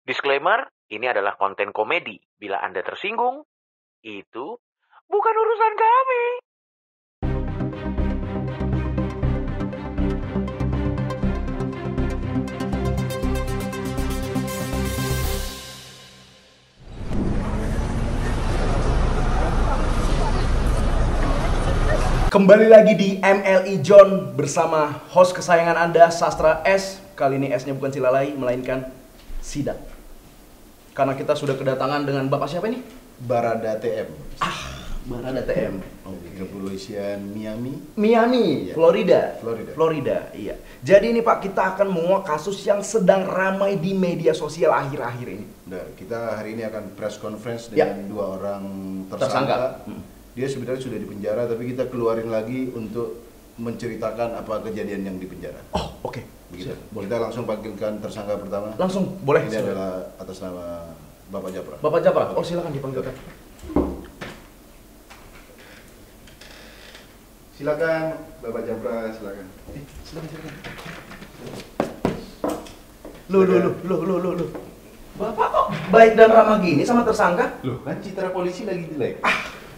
Disclaimer, ini adalah konten komedi. Bila Anda tersinggung, itu bukan urusan kami. Kembali lagi di MLI John bersama host kesayangan Anda, Sastra S. Kali ini S-nya bukan Silalai, melainkan Sidat. Karena kita sudah kedatangan dengan Bapak siapa ini? Barada TM. Barada TM. Kepolisian Miami. Miami, Iya. Florida. Florida. Iya. Jadi ini Pak, kita akan menguak kasus yang sedang ramai di media sosial akhir-akhir ini. Nah, kita hari ini akan press conference Ya. dengan dua orang Tersangka. tersangka. Dia sebenarnya sudah di penjara, tapi kita keluarin lagi untuk menceritakan apa kejadian yang di penjara. Oh, oke. Begitu. Siap, boleh. Kita langsung panggilkan tersangka pertama. Langsung, boleh. Ini adalah atas nama Bapak Japra. Bapak Japra, oh silakan dipanggilkan. Silakan, Bapak Japra, silakan. Silakan. Loh. Bapak kok baik dan ramah gini sama tersangka? Loh, kan citra polisi lagi jelek.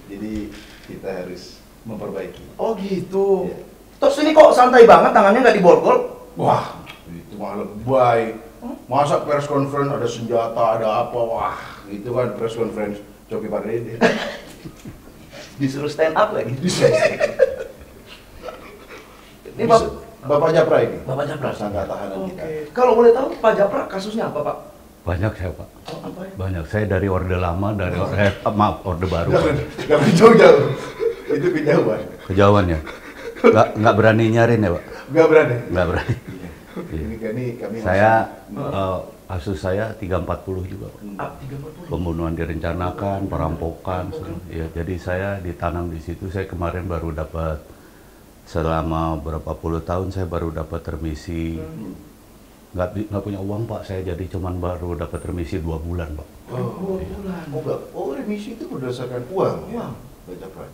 Jadi kita harus memperbaiki. Oh gitu. Iya. Terus ini kok santai banget, tangannya nggak diborgol? Wah, itu mah lebay. Masa press conference ada senjata, ada apa? Wah, itu kan press conference Coki Pardede. Disuruh stand up lagi. Ini Bapak Japra ini. Bapak Japra. Tersangka tahanan kita. Oke. Kalau boleh tahu Pak Japra kasusnya apa Pak? Banyak saya Pak, Oh, apa ya? banyak. Saya dari orde lama, orde baru. Jangan jauh-jauh. Itu kejauhan. Kejauhan ya? Nggak berani nyarin ya Pak? Nggak berani. Nggak berani. Ini kami Saya, kasus saya 340 juga Pak. 340. Pembunuhan direncanakan, perampokan. Ya, jadi saya ditanam di situ. Saya kemarin baru dapat, selama berapa puluh tahun saya baru dapat remisi. Nggak punya uang Pak, saya jadi cuman baru dapat remisi 2 bulan Pak. Oh, 2 bulan. Oh, remisi itu berdasarkan uang. Ya? Uang. Bapak Japra.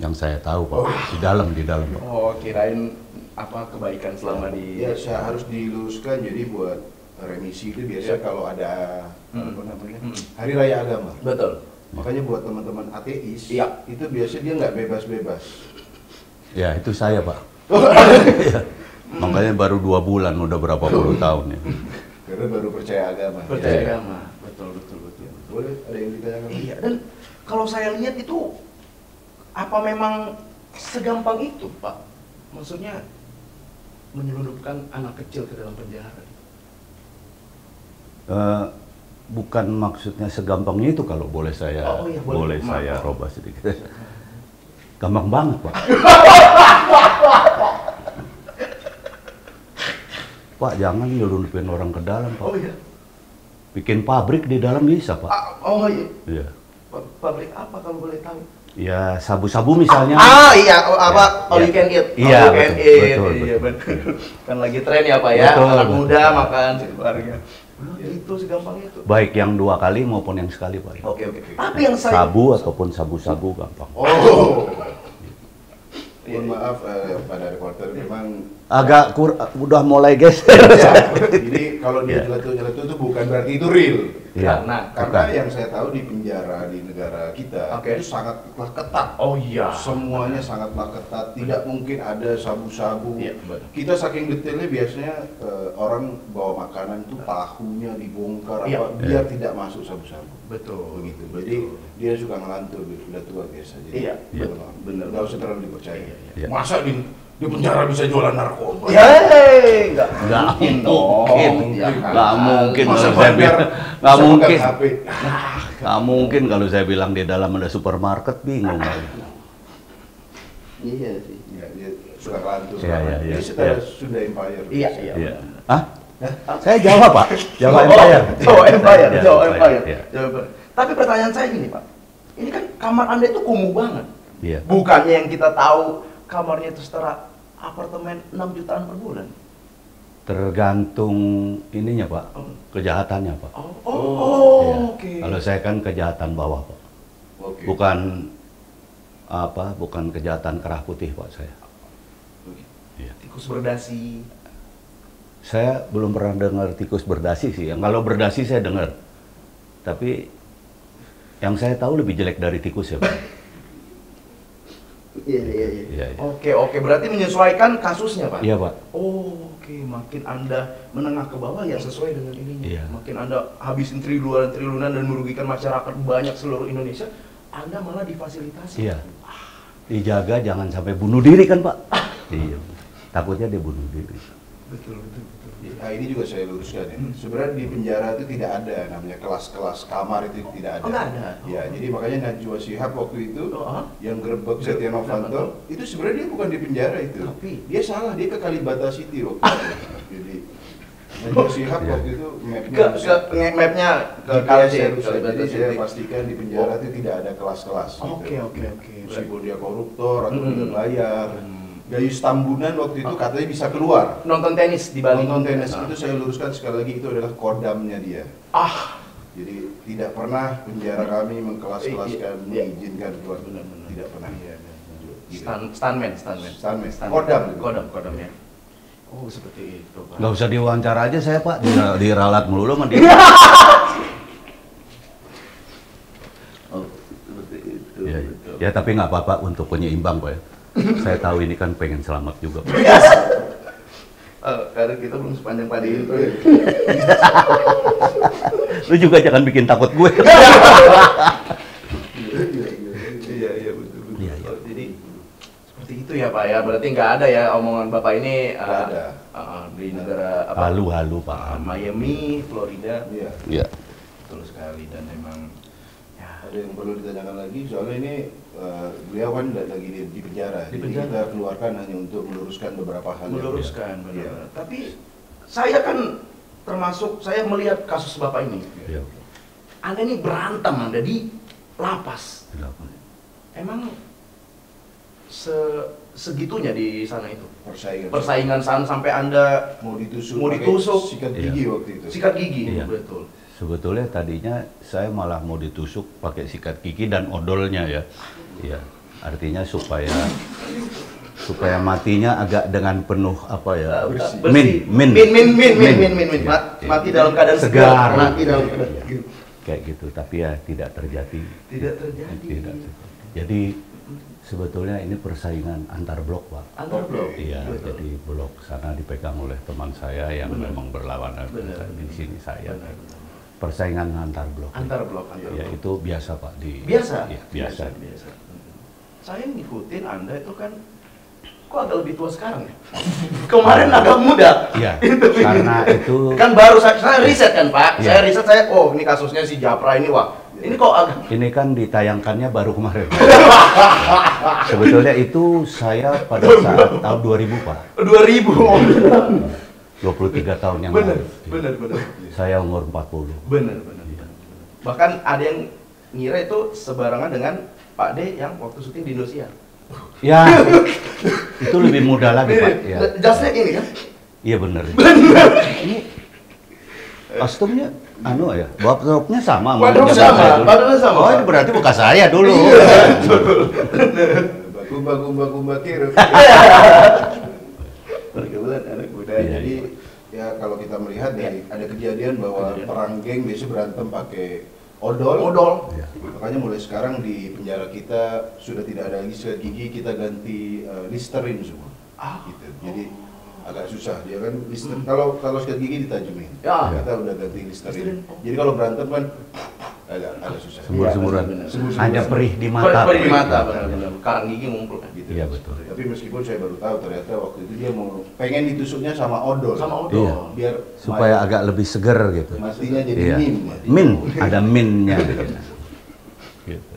Yang saya tahu Pak, di dalam Pak. Oh, kirain apa kebaikan selama di... Ya, saya harus diluruskan. Jadi buat remisi itu biasa kalau ada apa namanya, hari raya agama. Betul. Makanya buat teman-teman ateis, Iya. itu biasanya dia nggak bebas-bebas. Ya, itu saya Pak. Iya. Makanya baru 2 bulan, udah berapa puluh tahun ya. Karena baru percaya agama. Percaya Iya. agama. Betul. Boleh, ada yang ditanyakan? Iya, dan kalau saya lihat itu apa memang segampang itu, Pak? Maksudnya menyelundupkan anak kecil ke dalam penjara. Bukan maksudnya segampang itu, kalau boleh saya Oh, iya, boleh. Maaf. saya robah sedikit. Gampang banget Pak. Pak, jangan nyelundupin orang ke dalam Pak. Oh iya. Bikin pabrik di dalam bisa Pak. Oh iya. Iya. Pabrik apa kalau boleh tahu? Ya sabu-sabu misalnya. Iya, apa? All you can eat. Iya, All you can eat. betul. Iya, betul. Kan lagi tren ya, Pak ya. Betul, Anak betul. muda makan keluarga. Itu segampang itu. Baik yang 2 kali maupun yang sekali Pak. Oke. Tapi yang saya Sabu ataupun sabu-sabu gampang. Oh. Mohon maaf, pada reporter memang Agak udah mulai geser. ya, jadi kalau dia Iya. nyeletuk itu bukan berarti itu real. Iya. Karena bukan. yang saya tahu di penjara di negara kita Oke. itu sangatlah ketat. Oh iya. Semuanya sangatlah ketat, tidak mungkin ada sabu-sabu. Iya, betul. Kita saking detailnya biasanya orang bawa makanan itu tahunya dibongkar Iya. apa biar tidak masuk sabu-sabu. Betul. Begitu. Jadi dia suka ngelantur, sudah tua biasa. Jadi Iya, benar. Nggak usah terlalu dipercaya. Iya. Masa di penjara bisa jualan narkoba? Yeay, enggak Nggak mungkin mungkin. dong. Ya kan? Nggak mungkin Masa kalau saya bandar bilang. Nggak bisa mungkin. pegang HP? Nggak mungkin kalau saya bilang di dalam ada supermarket, bingung. Iya sih. Ya, dia suka ngelantur. Iya. Ini setelah Sunda Empire. Iya. Iya. Hah? Saya Jawa Pak. Jawa Oh, Empire. Jawa Empire. Iya, Jawa Empire. Iya. Jawa Empire. Tapi pertanyaan saya gini, Pak. Ini kan kamar Anda itu kumuh banget. Iya. Bukannya yang kita tahu kamarnya itu setara apartemen 6 jutaan per bulan. Tergantung ininya Pak, kejahatannya Pak. Iya. Oke. Kalau saya kan kejahatan bawah Pak. Oke. Bukan kejahatan kerah putih Pak saya. Iya. Tikus berdasi. Saya belum pernah dengar tikus berdasi sih. Kalau berdasi saya dengar. Tapi yang saya tahu lebih jelek dari tikus ya, Pak. Iya. Iya. Oke, berarti menyesuaikan kasusnya, Pak? Iya, Pak. Oh, oke. Makin Anda menengah ke bawah ya sesuai dengan ininya. Iya. Makin Anda habisin triliunan dan merugikan masyarakat banyak seluruh Indonesia, Anda malah difasilitasi. Iya. Dijaga jangan sampai bunuh diri kan, Pak? Iya. Takutnya dia bunuh diri. Betul. Nah, ini juga saya luruskan ya. Sebenarnya di penjara itu tidak ada namanya kelas-kelas kamar, itu tidak ada. Oh, nggak ada. Ya, jadi makanya Najwa Shihab waktu itu yang gerbek Setia Novanto itu sebenarnya dia bukan di penjara itu. Tapi dia salah, dia ke Kalibata City waktu itu. Jadi Najwa Shihab waktu itu mapnya ke GPS KLC, rusak. Jadi saya pastikan di penjara itu tidak ada kelas-kelas. Oke. Meskipun dia koruptor atau tidak bayar. Gayus Tambunan waktu itu katanya bisa keluar. Nonton tenis di Bali. Nonton tenis itu saya luruskan sekali lagi, itu adalah kodamnya dia. Jadi tidak pernah penjara kami mengkelas-kelaskan, mengizinkan keluar. Tidak pernah. Stuntman. Kodam Ya. Oh, seperti itu, Pak. Nggak usah diwawancara aja saya, Pak. Diralat melulu sama dia. Oh, seperti itu. Ya, ya, tapi nggak apa-apa untuk penyeimbang, Pak ya. Saya tahu ini kan pengen selamat juga, Pak. Karena kita belum sepanjang Pak Dewi itu ya. Lu juga jangan bikin takut gue. Iya, betul. Iya. Jadi seperti itu ya, Pak ya. Berarti nggak ada ya omongan Bapak ini Nggak ada. Di negara apa? Halu, Pak. Miami, Florida. Iya. Betul sekali, dan memang Ada yang perlu ditanyakan lagi, soalnya ini beliau kan lagi di penjara. Di Jadi penjara. kita keluarkan hanya untuk meluruskan beberapa hal. meluruskan, Iya. benar. Tapi saya kan termasuk, saya melihat kasus Bapak ini. Iya. Anda ini berantem Anda di lapas. Emang segitunya di sana itu? Persaingan sana sampai Anda mau ditusuk, mau pakai ditusuk. sikat gigi waktu itu. sikat gigi, Iya. betul. Sebetulnya tadinya saya malah mau ditusuk pakai sikat gigi dan odolnya ya. Iya. Artinya supaya matinya agak dengan penuh apa ya? Bersih. Min. Mati dalam keadaan segar. Mati dalam keadaan segar. Kayak gitu, tapi ya tidak terjadi. Tidak terjadi. Tidak. Jadi sebetulnya ini persaingan antar blok, Pak. Antar blok. Iya, Betul. jadi blok sana dipegang oleh teman saya yang Benar. memang berlawanan Benar. di sini saya. Benar. Persaingan antar blok. Antar blok. Ya itu biasa, Pak, di Biasa? Iya, biasa. Saya ngikutin Anda itu kan, kok agak lebih tua sekarang ya? Kemarin agak muda. Iya, karena itu Kan baru saya riset kan, Pak. Iya. Saya riset, oh ini kasusnya si Japra ini, wah. Ini kok agak... ini kan ditayangkannya baru kemarin. Sebetulnya itu saya pada saat tahun 2000, Pak. 2000. 23 tahun yang Bener. lalu. Saya umur 40. Bener. Bahkan ada yang ngira itu sebarangan dengan Pak D yang waktu syuting di Indosiar. Ya, itu lebih mudah lagi, Pak. Ya. Jasnya ini kan? Iya bener. Ini kostumnya ya, wardrobe-nya sama. Wardrobe Jakarta sama, dulu. sama. Oh, ini berarti bekas saya dulu. Kumba kirut. Pergaulan anak muda. Iya, Jadi ya kalau kita melihat nih ada kejadian bahwa perang geng biasa berantem pakai odol. Iya. Makanya mulai sekarang di penjara kita sudah tidak ada lagi sikat gigi, kita ganti Listerine semua. Gitu. Jadi agak susah dia kan Listerine. Kalau sikat gigi ditajemin. Ya. Kita udah ganti Listerine. Listerine. Jadi kalau berantem kan agak susah. Semur-semuran. Iya, benar. Hanya perih di mata. Perih di mata, benar. Karang gigi ngumpul kan. Gitu. Iya, betul. Tapi meskipun saya baru tahu ternyata waktu itu dia pengen ditusuknya sama odol. Sama Iya. odol. Biar Supaya agak lebih seger gitu. matinya jadi Iya. min. Min, ada minnya gitu. Gitu.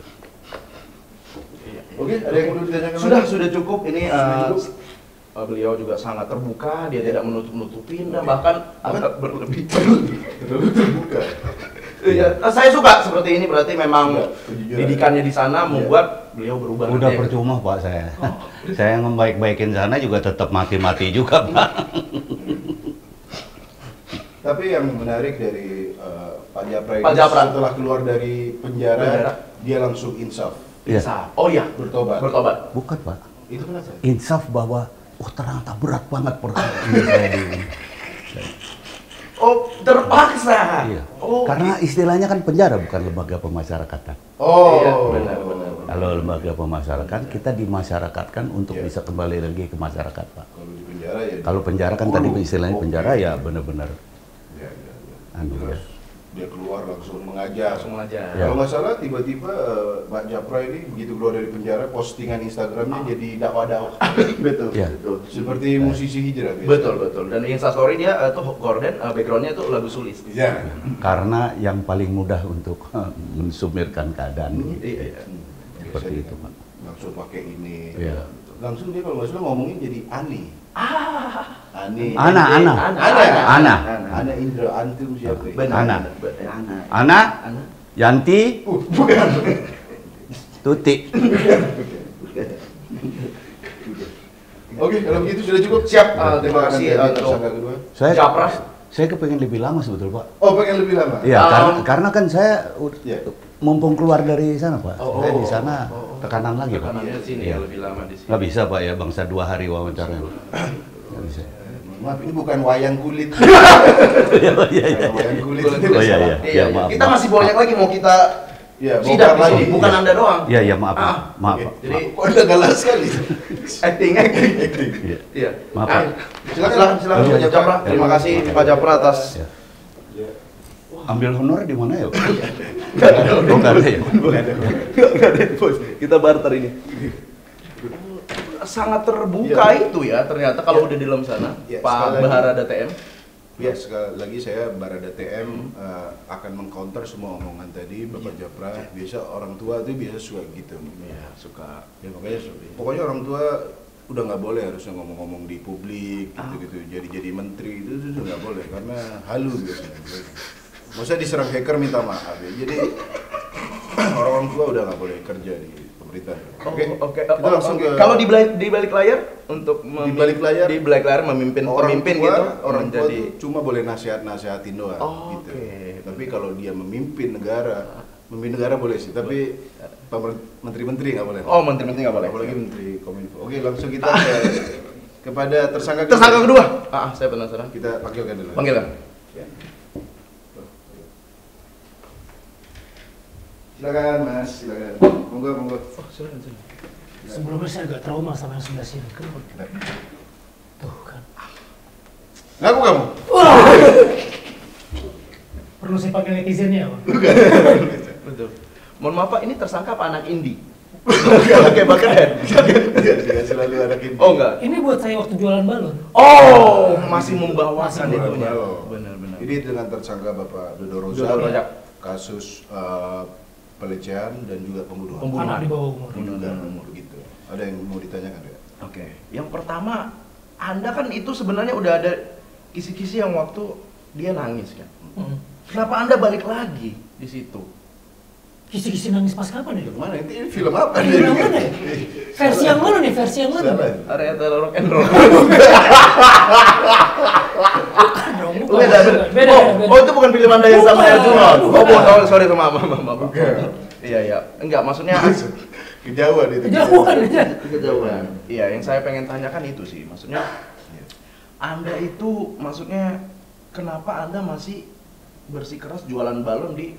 Oke, ada yang perlu ditanyakan? Sudah cukup ini. Beliau juga sangat terbuka, dia tidak menutup-nutupin dan bahkan agak berlebih. Terbuka. Iya, saya suka seperti ini, berarti memang Kejujuran. didikannya di sana membuat beliau berubah. Udah nanti. percuma, Pak, saya. Saya membaik-baikin sana juga tetap mati-mati juga, Pak. Tapi yang menarik dari Pak Japra ini Pak Japra. setelah keluar dari penjara, dia langsung insaf, Iya. Oh iya, bertobat. Bukan, Pak. Itu kenapa? Insaf bahwa ternyata berat banget perkara ini saya di Oh, terpaksa. Iya. Oh, Karena istilahnya kan penjara bukan lembaga pemasyarakatan. Oh, iya, benar. Kalau lembaga pemasyarakatan kita dimasyarakatkan untuk Iya. bisa kembali lagi ke masyarakat, Pak. Kalau di penjara ya. Kalau penjara kan tadi istilahnya penjara ya benar-benar Ya. anu ya. Dia keluar langsung mengajar. langsung aja. Ya. Kalau nggak salah tiba-tiba Mbak Japra ini begitu keluar dari penjara postingan Instagramnya jadi dakwah-dakwah. Betul, Ya. betul. Seperti musisi hijrah biasa. Betul. Dan Instastory dia tuh gorden backgroundnya tuh lagu Sulis. Iya. Karena yang paling mudah untuk mensumirkan keadaan gitu. Iya. Seperti itu, Pak. Langsung pakai ini. Iya. Langsung dia kalau nggak salah ngomongin jadi Ani. Ani. Ana. Ana Indra Antum siapa ya? Benar. Ana. Ana. Ana, Ana. Yanti, Bukan. Tuti. Oke, kalau begitu sudah cukup. Siap. Terima kasih untuk tersangka kedua. Japra. Saya kepengen lebih lama sebetulnya, Pak. Oh, pengen lebih lama? Iya, karena kan saya Iya. mumpung keluar dari sana, Pak. Saya di sana Oh. tekanan lagi, Pak. Tekanannya sini Iya. lebih lama di sini. Nggak bisa, Pak, ya bangsa 2 hari wawancara. Nggak bisa. Maaf, ini bukan wayang kulit. Iya, iya, iya. Wayang kulit. Oh, iya, iya. Iya, maaf, kita maaf. masih banyak lagi mau kita Iya, sidang bongkar lagi, lagi. bukan Iya. Anda doang. Iya, iya, maaf, Pak. Ah, Maaf, Oke, Pak. Jadi Kok udah galak sekali? acting. Iya. Iya. Maaf, Ah, Pak. Silakan Oh, iya. Pak Japra. Terima kasih Pak Japra atas Ya. Ambil honor di mana ya, Pak? Nggak ada. Oh, nggak ada ya? Nggak ada, Bos. Kita barter ini. Sangat terbuka itu ya ternyata kalau udah di dalam sana. Iya, Pak sekali lagi. Baharada TM. Ya, sekali lagi saya Barada TM akan mengcounter semua omongan tadi Bapak Japra. Biasa orang tua tuh biasa suka gitu. Iya, suka. Ya makanya pokoknya orang tua udah nggak boleh harusnya ngomong-ngomong di publik gitu-gitu. Jadi menteri itu tuh nggak boleh karena halu biasanya. Maksudnya diserang hacker minta maaf ya. Jadi orang tua udah nggak boleh kerja di pemerintahan. Oke. Kita langsung ke Kalau di balik layar untuk Di balik layar? di balik layar memimpin pemimpin tua, gitu orang tua menjadi tuh cuma boleh nasihatin doang Oh, gitu. oke. Tapi kalau dia memimpin negara boleh sih, tapi menteri-menteri nggak boleh. Oh, menteri-menteri nggak boleh. Apalagi menteri kominfo. Oke, langsung kita kepada tersangka Tersangka kedua. Saya penasaran. Kita panggilkan dulu. Panggilkan. Ya. Silakan Mas, silakan. Monggo. Oh, silakan. Sebelumnya saya agak trauma sama yang sebelah sini. Kenapa? Tuh kan. Ngaku kamu? Perlu saya panggil netizennya, Pak? Betul. Mohon maaf Pak, ini tersangka apa anak indie? Oke, bahkan Dia selalu ada gitu. Oh enggak. Ini buat saya waktu jualan balon. Oh, masih membawakan Masih itunya. Membawa. Benar-benar. Ini dengan tersangka Bapak Dodo Rosa, Dodo Rosa. kasus pelecehan dan juga pembunuhan. Pembunuhan. Anak di bawah umur. Pembunuhan begitu. Ada yang mau ditanyakan ya? Oke. Yang pertama, Anda kan itu sebenarnya udah ada kisi-kisi yang waktu dia nangis kan. Hmm. Kenapa Anda balik lagi di situ? Kisi-kisi nangis pas kapan ya? Yang mana? Ini film apa? Ini yang mana ya? Versi yang mana nih? Versi yang mana? Salah. Area rock and roll. Dong, bukan. Beda. Beda. Oh, itu bukan film Anda yang sama Bukan. Herjunot. Oh, Bukan. sorry maaf. Bukan. Iya. Enggak, maksudnya Kejauhan itu. Kejauhan aja. kejauhan. Iya, yang saya pengen tanyakan itu sih. Maksudnya Anda itu maksudnya kenapa Anda masih bersikeras jualan balon di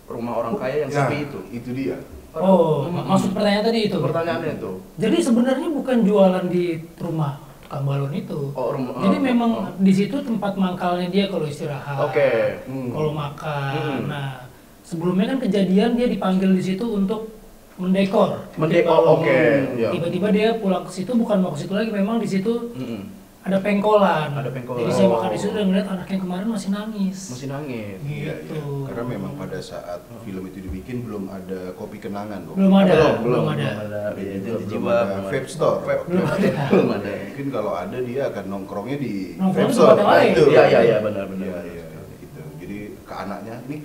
rumah orang kaya yang Ya, sepi itu? Itu dia. Oh, maksud pertanyaan tadi itu. Pertanyaannya itu. Jadi sebenarnya bukan jualan di rumah tukang balon itu. Oh, rumah. Jadi memang di situ tempat mangkalnya dia kalau istirahat. Oke. Kalau makan. Hmm. Nah, sebelumnya kan kejadian dia dipanggil di situ untuk mendekor. Mendekor, oke, iya. Tiba-tiba dia pulang ke situ bukan mau ke situ lagi, memang di situ Mm-mm. ada pengkolan. Ada pengkolan. Jadi saya Oh. makan di situ dan ngeliat anak yang kemarin masih nangis. Masih nangis. Iya, Gitu. iya. Karena memang pada saat film itu dibikin belum ada kopi kenangan kok. Belum ada. Belum ada. Iya, itu Belum di jiwa ada vape store. Belum ada. Belum ada. Mungkin kalau ada dia akan nongkrongnya di Nongkrong vape di store. tempat yang lain. Itu. Iya, benar. Iya, gitu. Jadi ke anaknya nih.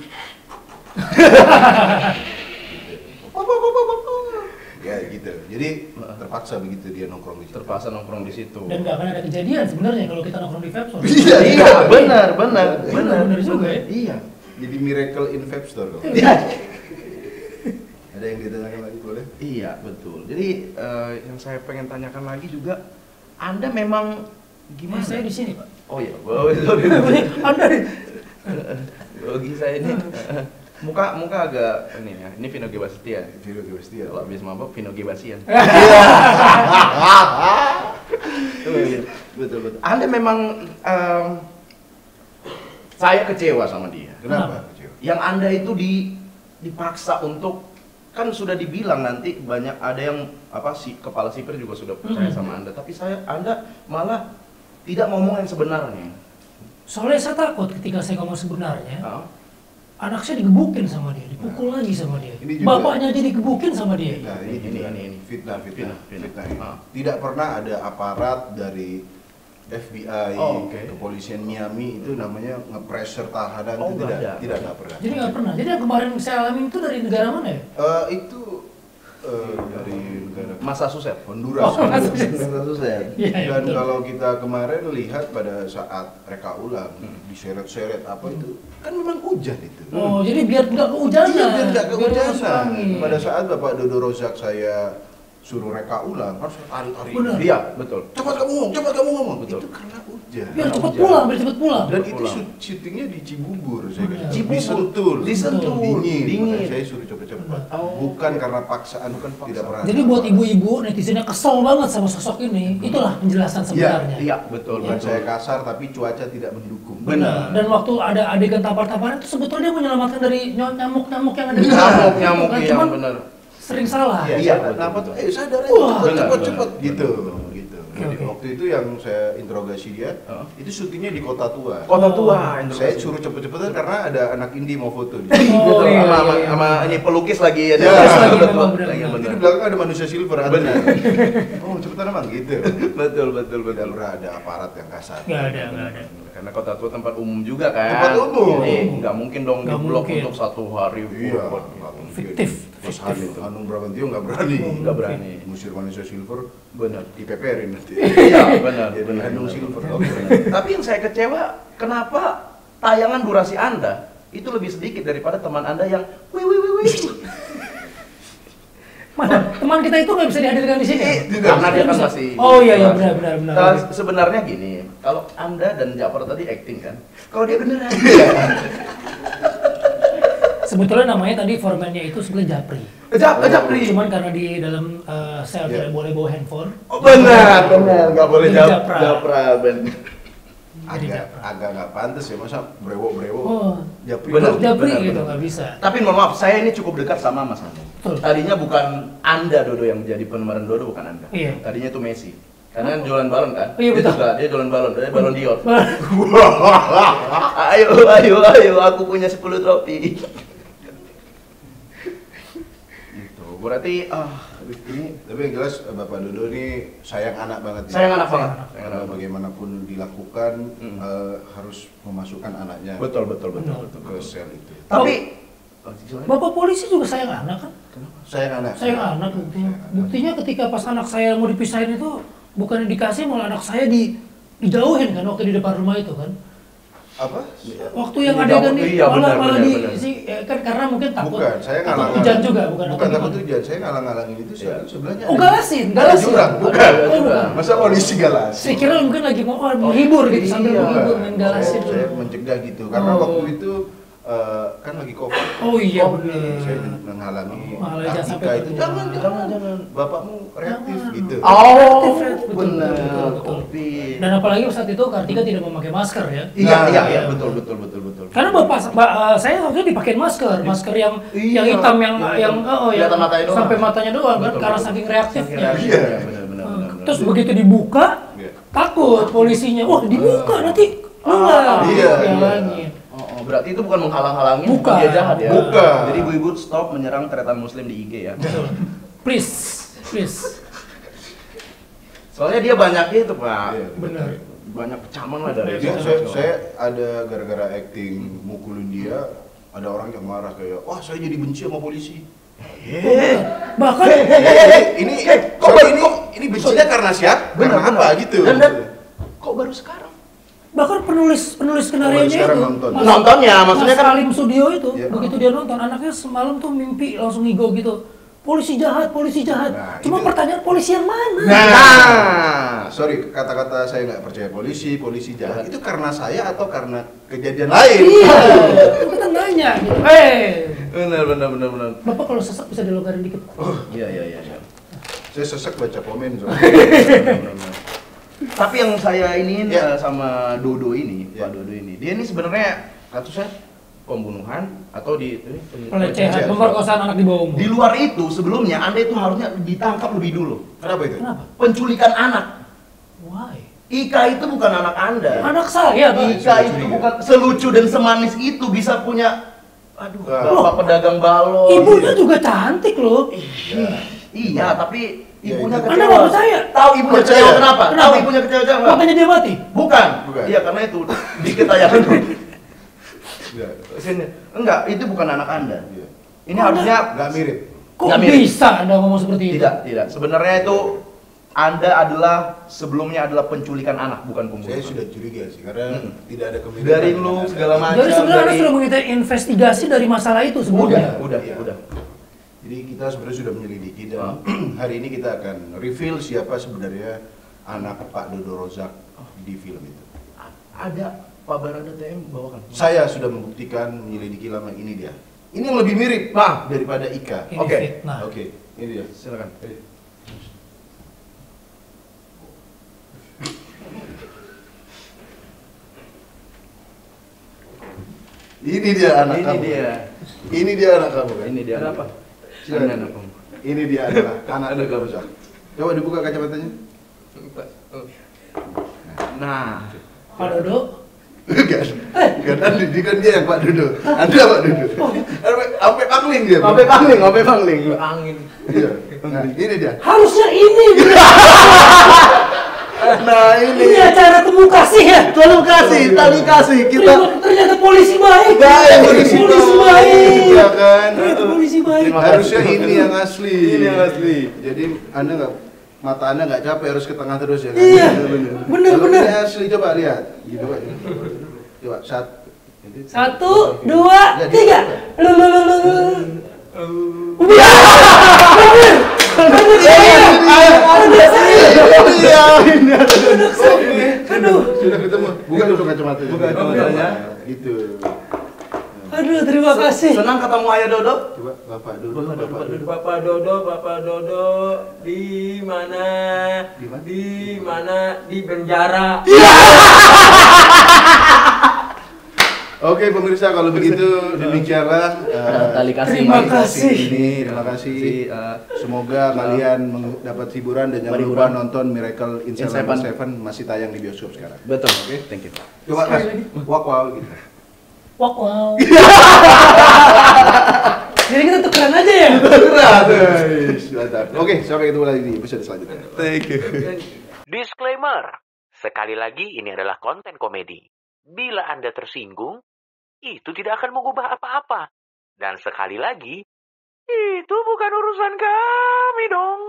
Ya gitu. Jadi terpaksa begitu dia nongkrong di situ. Terpaksa nongkrong di situ. Dan nggak akan ada kejadian sebenarnya kalau kita nongkrong di vape store. Iya, benar. Benar juga ya. Iya. Jadi miracle in vape store kok. Iya. Ada yang ditanyakan lagi boleh? Iya, betul. Jadi yang saya pengen tanyakan lagi juga, Anda memang gimana? Saya di sini, Pak. Oh iya, sorry. Anda Bagi saya ini muka agak ini ya. Ini Vino G. Bastian. Vino G. Bastian. Kalau habis mabok Vino G. Bastian. Betul. Anda memang saya kecewa sama dia. Kenapa? Kecewa? Yang Anda itu dipaksa untuk, kan sudah dibilang nanti banyak ada yang kepala sipir juga sudah percaya sama Anda, tapi Anda malah tidak ngomong yang sebenarnya. soalnya saya takut ketika saya ngomong sebenarnya, Ah. anak saya digebukin sama dia, dipukul lagi sama dia. Ini juga- Bapaknya aja digebukin sama dia. Nah, Ini. fitnah. Fitnah. Ah. Tidak pernah ada aparat dari FBI, Oh, oke. kepolisian Miami itu namanya nge-pressure tahanan Oh, itu nggak ada. tidak pernah. Jadi nggak pernah. Jadi yang kemarin saya alami itu dari negara mana ya? Itu dari negara Massachusetts. Honduras. Oh, Massachusetts. Massachusetts. Iya, iya, Dan betul. kalau kita kemarin lihat pada saat reka ulang, diseret-seret apa itu, kan memang hujan itu. Oh, jadi biar nggak kehujanan. Iya, biar nggak masuk kehujanan. angin. Pada saat Bapak Dodo Rozak saya suruh reka ulang, harus tarik-tarik. Benar. Iya, betul. Cepat kamu ngomong. Betul. Itu karena hujan. Biar cepat hujan. pulang, biar cepat pulang. Dan itu Pulang. syutingnya di Cibubur, saya Benar. kira. Cibubur. Di Sentul. Di Sentul. Dingin. Dingin. Makanya saya suruh cepet-cepet. Oh. Bukan karena paksaan, tidak pernah. Jadi buat ibu-ibu netizennya kesel banget sama sosok ini, itulah penjelasan sebenarnya. Iya, betul. Bukan betul. saya kasar, tapi cuaca tidak mendukung. Benar. Dan waktu ada adegan tampar-tamparan itu sebetulnya dia menyelamatkan dari nyamuk-nyamuk yang ada di Nyamuk Bukan, yang cuman benar. sering salah. Iya, betul. Kenapa tuh? Sadar Wah. aja, Benar, cepet benar. gitu. Jadi Oke. waktu itu yang saya interogasi dia, Heeh. itu syutingnya di Kota Tua. Kota tua. Saya suruh cepet-cepetan karena ada anak indie mau foto. Di Oh, Betul, iya, sama, iya, iya. sama ini pelukis lagi ya. Iya, lagi, betul. memang benar, Lagi, benar. Nanti benar. di belakang ada manusia silver. ada. Benar. Oh cepetan emang gitu. Betul. Tidak pernah ada aparat yang kasar. Nggak ada. Karena kota tua tempat umum juga kan. Tempat umum. Jadi nggak mungkin dong Nggak diblok mungkin. untuk satu hari. Iya. buat nggak mungkin. Fiktif. Mas Hanung Bramantio nggak berani. Nggak berani. Musir manusia silver Benar. dipeperin nanti. Iya, benar. Jadi benar, Hanung benar. silver. Tapi yang saya kecewa, kenapa tayangan durasi Anda itu lebih sedikit daripada teman Anda yang wih. Mana teman kita itu nggak bisa dihadirkan di sini? Karena dia kan Bisa. masih. Oh iya benar. Sebenarnya gini, kalau Anda dan Jafar tadi acting kan, kalau dia beneran. Sebetulnya namanya tadi formannya itu sebenarnya Japri. Japri. Cuman karena di dalam sel Iya. tidak boleh bawa handphone. Oh, benar, nggak boleh Jadi Japra, benar. Agak nggak pantas ya, masa brewo Oh, Japri. Benar. Japri benar, gitu benar. nggak bisa. Tapi mohon maaf, saya ini cukup dekat sama Mas Hanung. Betul. Tadinya bukan Anda Dodo yang menjadi pemeran Dodo, bukan Anda. Iya. Tadinya itu Messi. Karena kan jualan balon kan? Iya, betul. Dia jualan balon, dia balon Dior. Ayo, aku punya 10 trofi. Gitu. Berarti ini Tapi yang jelas Bapak Dodo ini sayang anak banget. ya. sayang anak banget. Karena bagaimanapun dilakukan Hmm. harus memasukkan anaknya Betul. ke sel itu. Tapi Bapak polisi juga sayang anak kan? Sayang anak. Sayang anak buktinya. Sayang anak. Buktinya ketika pas anak saya mau dipisahin itu bukan dikasih, malah anak saya dijauhin kan waktu di depan rumah itu kan. Apa? Waktu yang Iya, adegan nih iya, malah benar. kan karena mungkin takut. Bukan, saya takut ngalang. hujan juga bukan. Bukan atau takut gimana? hujan, saya ngalang-ngalangin itu Iya. sebelahnya. Oh ada- galasin. Ada jurang, bukan. Oh, bukan. Masa polisi galas? Saya kira mungkin lagi mau menghibur gitu sambil iya. menghibur main galasin. Saya mencegah gitu karena Oh. waktu itu kan lagi covid. Oh iya benar. Saya menghalangi Malah jangan Kartika sampai itu ketemu. jangan bapakmu reaktif Jangan. gitu. Oh, Betul, benar. betul. Kopi. Dan apalagi saat itu Kartika tidak memakai masker ya. Iya, betul. Karena saya waktu itu dipakein masker yang Iya, hitam yang iya. yang Kelihatan matanya doang. sampai matanya doang kan Betul, karena betul. saking reaktifnya. Iya. Benar. Terus begitu dibuka Iya. takut polisinya, wah dibuka nanti nular. Iya, Bilangin. Oh, berarti itu bukan menghalang-halangi, Bukan. dia jahat ya. Bukan. Jadi ibu-ibu stop menyerang tretan muslim di IG ya. Betul. Please. Soalnya dia banyaknya itu, Pak. Iya, Benar. Banyak kecaman lah dari Dia, itu. saya ada gara-gara acting mukulin dia, ada orang yang marah kayak, wah saya jadi benci sama polisi. Bahkan Ini kok sorry, baru- ini bencinya karena siapa? Benar, Karena apa gitu? Dan kok baru sekarang? penulis skenario-nya sekarang itu nonton. Nontonnya, maksudnya Mas kan- Salim Studio itu Iya. begitu dia nonton anaknya semalam tuh mimpi langsung ngigo gitu. polisi jahat. Nah, Cuma itu. pertanyaan polisi yang mana? Nah, sorry, kata-kata saya nggak percaya polisi jahat. Itu karena saya atau karena kejadian lain? Iya, kita nanya gitu. Benar. Bapak kalau sesak bisa dilonggarin dikit. Iya. Saya sesek baca komen soalnya. Benar. Tapi yang saya iniin Ya. sama Dodo ini, Ya. Pak Dodo ini, dia ini sebenarnya kasusnya pembunuhan atau Pelecehan, pemerkosaan anak di bawah umur. Di luar itu sebelumnya Anda itu harusnya ditangkap lebih dulu. Kenapa itu? Kenapa? Penculikan anak. Why? Ika itu bukan anak Anda. Anak saya, Pak. Ika itu bukan selucu dan semanis itu bisa punya bapak pedagang balon. Ibunya juga cantik loh. Iya, tapi Iya, ibunya itu. kecewa. Anda nggak percaya? Tahu ibunya Percaya. kecewa kenapa? Kenapa? Tahu ibunya kecewa kenapa? Makanya dia mati. Bukan. Bukan. Iya, karena itu dikit aja. Iya. Sini. Enggak, itu bukan anak Anda. Iya. Ini Kok harusnya Nggak mirip. Kok Nggak mirip. bisa Anda ngomong seperti itu? tidak. Sebenarnya itu Anda adalah sebelumnya adalah penculikan anak, bukan pembunuhan. Saya sudah curiga sih karena tidak ada kemiripan. Dari lu segala macam. Jadi sebenarnya Anda dari- sudah meminta investigasi dari masalah itu sebelumnya. Udah. Jadi kita sebenarnya sudah menyelidiki dan hari ini kita akan reveal siapa sebenarnya anak Pak Dodo Rozak di film itu. Ada Pak Barada TM bawakan. Saya sudah membuktikan menyelidiki lama ini dia. Ini yang lebih mirip daripada Ika. Ini Oke. fitnah. Oke, ini dia. Silakan. Ini dia anak Ini kamu. dia. Ini dia anak kamu kan? Ini dia. Kenapa? Silakan. Ini anak kamu. Ini dia adalah anak kamu. Coba dibuka kacamatanya. Nah, Pak Dodo, Bukan. Bukan, ini kan dia yang Pak Dodo. Anda Pak Dodo. Sampai pangling dia. sampai pangling. Angin. Iya. Nah, ini dia. harusnya ini. Nah, Ini acara temu kasih ya. tolong kasih kita. Ternyata polisi baik. Baik, polisi polisi baik. Iya kan? Ternyata polisi baik. Terima kasih. Harusnya ini yang asli. Ini yang asli. Jadi Anda nggak mata Anda nggak capek harus ke tengah terus ya kan? Iya. Bener. Bener. Ini asli coba lihat. Gitu Pak. Coba satu. Satu, dua, Ya, tiga. Aduh, Sudah ketemu. Bukan dulu kacamatanya. Buka kacamatanya. Gitu. aduh, terima kasih. Senang ketemu Ayah Dodo. Coba Bapak dulu. Bapak dulu. Bapak Dodo, di mana? Di mana? Di mana? Di penjara. Oke pemirsa kalau begitu demikianlah Tali kasih. Terima kasih. ini terima kasih semoga kalian dapat hiburan dan jangan lupa nonton Miracle in In Seven Seven. masih tayang di bioskop sekarang. Betul. Oke, thank you. Coba Mas, wow gitu. Wow. Jadi kita tukeran aja ya. Mantap. Oke, sampai ketemu lagi di episode selanjutnya. Thank you. Disclaimer. Sekali lagi ini adalah konten komedi. Bila Anda tersinggung, itu tidak akan mengubah apa-apa. Dan sekali lagi, itu bukan urusan kami dong.